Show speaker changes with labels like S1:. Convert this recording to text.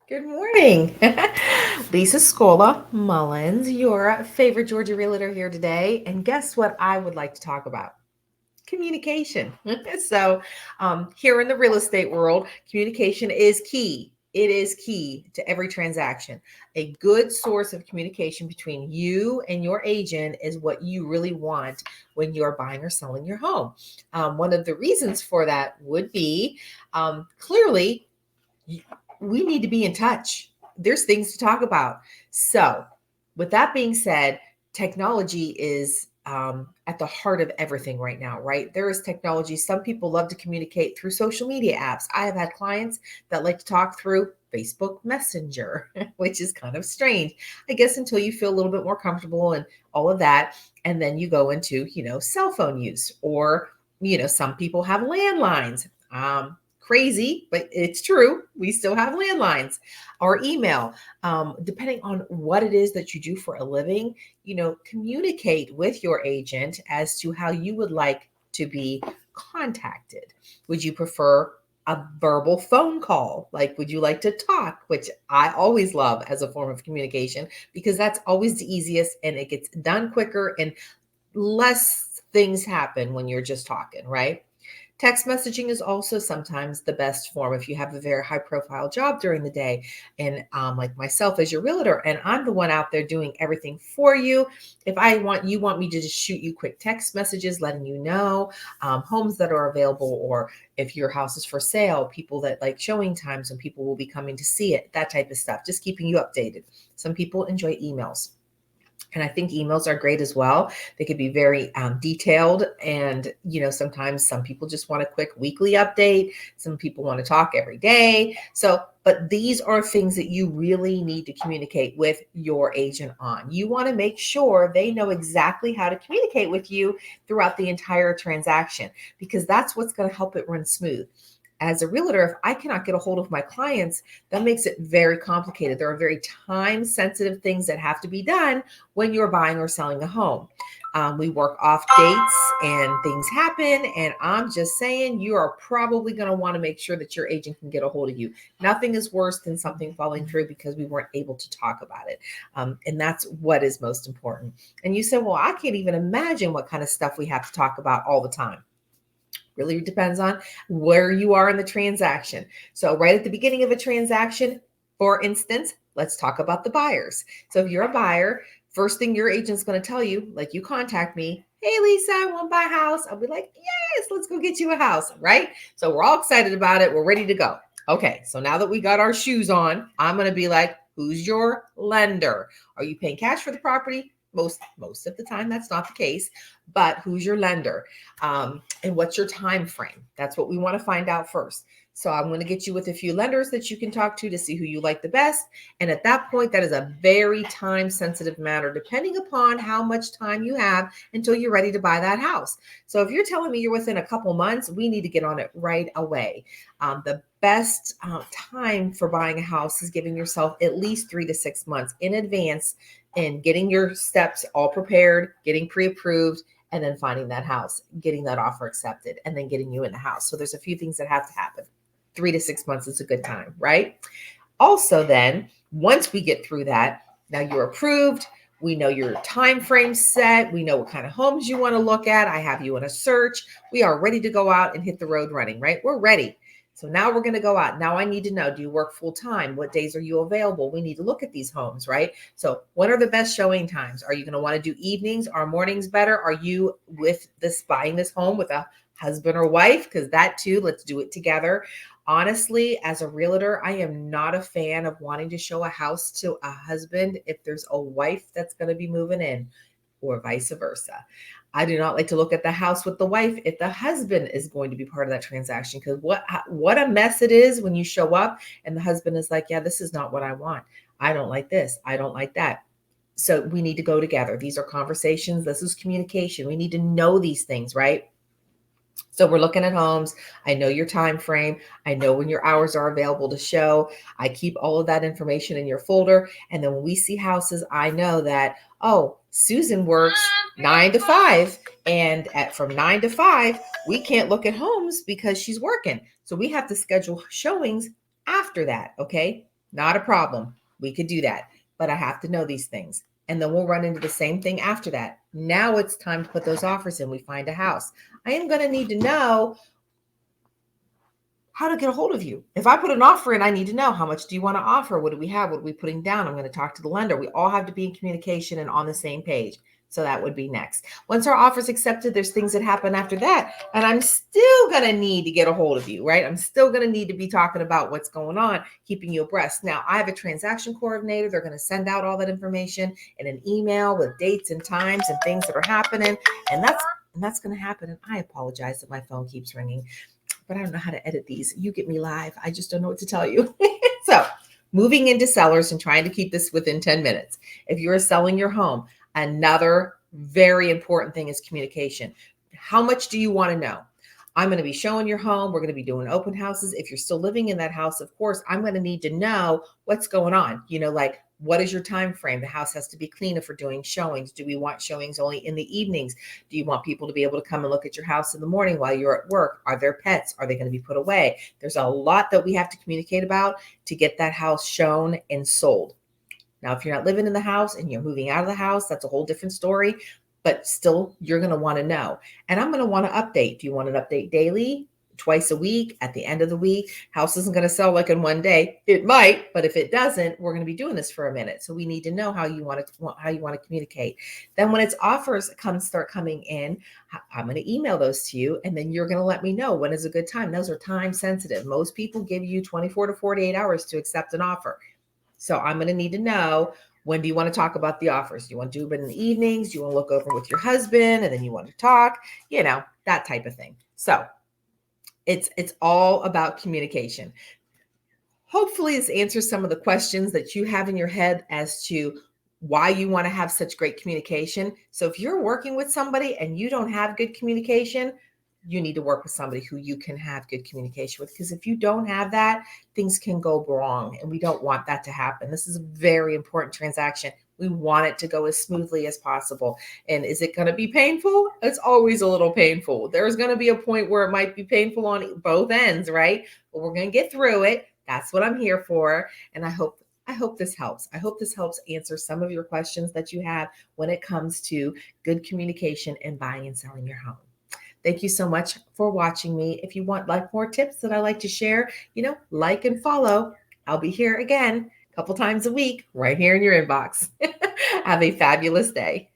S1: Good morning. Lisa Scola Mullins, your favorite Georgia realtor here today. And guess what I would like to talk about? Communication. Here in the real estate world, communication is key. It is key to every transaction. A good source of communication between you and your agent is what you really want when you're buying or selling your home. One of the reasons for that would be clearly we need to be in touch. There's things to talk about. So, with that being said, technology is at the heart of everything right now, right? There is technology. Some people love to communicate through social media apps. I have had clients that like to talk through Facebook Messenger, which is kind of strange, I guess, until you feel a little bit more comfortable and all of that. And then you go into, cell phone use, or, some people have landlines. Crazy, but it's true. We still have landlines or email. Depending on what it is that you do for a living, communicate with your agent as to how you would like to be contacted. Would you prefer a verbal phone call? Like, would you like to talk? Which I always love as a form of communication because that's always the easiest and it gets done quicker and less things happen when you're just talking, right? Text messaging is also sometimes the best form if you have a very high profile job during the day. And like myself as your realtor, and I'm the one out there doing everything for you. If I want you want me to just shoot you quick text messages, letting you know homes that are available, or if your house is for sale, people that like showing times when people will be coming to see it, that type of stuff, just keeping you updated. Some people enjoy emails. And I think emails are great as well. They could be very detailed. And, sometimes some people just want a quick weekly update. Some people want to talk every day. But these are things that you really need to communicate with your agent on. You want to make sure they know exactly how to communicate with you throughout the entire transaction, because that's what's going to help it run smooth. As a realtor, if I cannot get a hold of my clients, that makes it very complicated. There are very time sensitive things that have to be done when you're buying or selling a home. We work off dates and things happen. And I'm just saying, you are probably going to want to make sure that your agent can get a hold of you. Nothing is worse than something falling through because we weren't able to talk about it. And that's what is most important. And you said, well, I can't even imagine what kind of stuff we have to talk about all the time. Really depends on where you are in the transaction. So, right at the beginning of a transaction, for instance, let's talk about the buyers. So, if you're a buyer, first thing your agent's going to tell you, like you contact me, hey, Lisa, I want to buy a house. I'll be like, yes, let's go get you a house, right? So, we're all excited about it. We're ready to go. Okay, so now that we got our shoes on, I'm going to be like, who's your lender? Are you paying cash for the property? Most of the time, that's not the case. But who's your lender? And what's your time frame? That's what we want to find out first. So I'm going to get you with a few lenders that you can talk to see who you like the best. And at that point, that is a very time sensitive matter, depending upon how much time you have until you're ready to buy that house. So if you're telling me you're within a couple months, we need to get on it right away. The best time for buying a house is giving yourself at least 3 to 6 months in advance and getting your steps all prepared, getting pre-approved, and then finding that house, getting that offer accepted, and then getting you in the house. So there's a few things that have to happen. 3 to 6 months is a good time, right? Also, then once we get through that, now you're approved. We know your time frame set. We know what kind of homes you want to look at. I have you in a search. We are ready to go out and hit the road running, right? We're ready. So now we're going to go out. Now I need to know, do you work full time? What days are you available? We need to look at these homes, right? So what are the best showing times? Are you going to want to do evenings? Are mornings better? Are you with this buying this home with a husband or wife? Because that too, let's do it together. Honestly, as a realtor, I am not a fan of wanting to show a house to a husband if there's a wife that's going to be moving in, or vice versa. I do not like to look at the house with the wife if the husband is going to be part of that transaction, because what a mess it is when you show up and the husband is like, yeah, this is not what I want. I don't like this. I don't like that. So we need to go together. These are conversations. This is communication. We need to know these things, right? So we're looking at homes. I know your time frame. I know when your hours are available to show. I keep all of that information in your folder. And then when we see houses, I know that, oh, Susan works 9 to 5. And from 9 to 5, we can't look at homes because she's working. So we have to schedule showings after that. Okay. Not a problem. We could do that. But I have to know these things. And then we'll run into the same thing after that. Now it's time to put those offers in. We find a house. I am going to need to know how to get a hold of you. If I put an offer in, I need to know how much do you want to offer? What do we have? What are we putting down? I'm going to talk to the lender. We all have to be in communication and on the same page. So that would be next. Once our offer's accepted, there's things that happen after that. And I'm still going to need to get a hold of you, right? I'm still going to need to be talking about what's going on, keeping you abreast. Now, I have a transaction coordinator. They're going to send out all that information in an email with dates and times and things that are happening. And that's going to happen. And I apologize that my phone keeps ringing, but I don't know how to edit these. You get me live. I just don't know what to tell you. So, moving into sellers and trying to keep this within 10 minutes. If you're selling your home, another very important thing is communication. How much do you want to know? I'm going to be showing your home. We're going to be doing open houses. If you're still living in that house, of course, I'm going to need to know what's going on. Like, what is your time frame? The house has to be clean if we're doing showings. Do we want showings only in the evenings? Do you want people to be able to come and look at your house in the morning while you're at work? Are there pets? Are they going to be put away? There's a lot that we have to communicate about to get that house shown and sold. Now, if you're not living in the house and you're moving out of the house, that's a whole different story. But still, you're going to want to know. And I'm going to want to update. Do you want an update daily, twice a week, at the end of the week? House isn't going to sell like in one day. It might, but if it doesn't, we're going to be doing this for a minute. So we need to know how you want to communicate. Then when its offers start coming in, I'm going to email those to you, and then you're going to let me know when is a good time. Those are time sensitive. Most people give you 24 to 48 hours to accept an offer. So I'm going to need to know, when do you want to talk about the offers? Do you want to do it in the evenings? Do you want to look over with your husband and then you want to talk? That type of thing. So it's all about communication. Hopefully this answers some of the questions that you have in your head as to why you want to have such great communication. So if you're working with somebody and you don't have good communication, you need to work with somebody who you can have good communication with, because if you don't have that, things can go wrong, and we don't want that to happen. This is a very important transaction. We want it to go as smoothly as possible. And is it going to be painful? It's always a little painful. There's going to be a point where it might be painful on both ends, right? But we're going to get through it. That's what I'm here for. And I hope this helps. I hope this helps answer some of your questions that you have when it comes to good communication and buying and selling your home. Thank you so much for watching me. If you want more tips that I like to share, like and follow. I'll be here again a couple times a week right here in your inbox. Have a fabulous day.